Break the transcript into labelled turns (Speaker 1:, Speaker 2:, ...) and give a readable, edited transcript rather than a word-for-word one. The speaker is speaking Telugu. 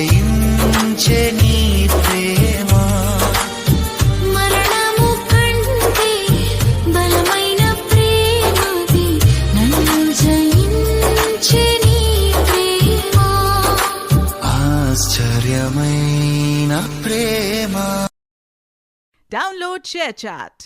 Speaker 1: జయించే నీ ప్రేమ
Speaker 2: మరణము కంటే బలమైన ప్రేమది నన్ను జయించే నీ ప్రేమ
Speaker 1: ఆశ్చర్యమైన ప్రేమ.
Speaker 3: Download ShareChat.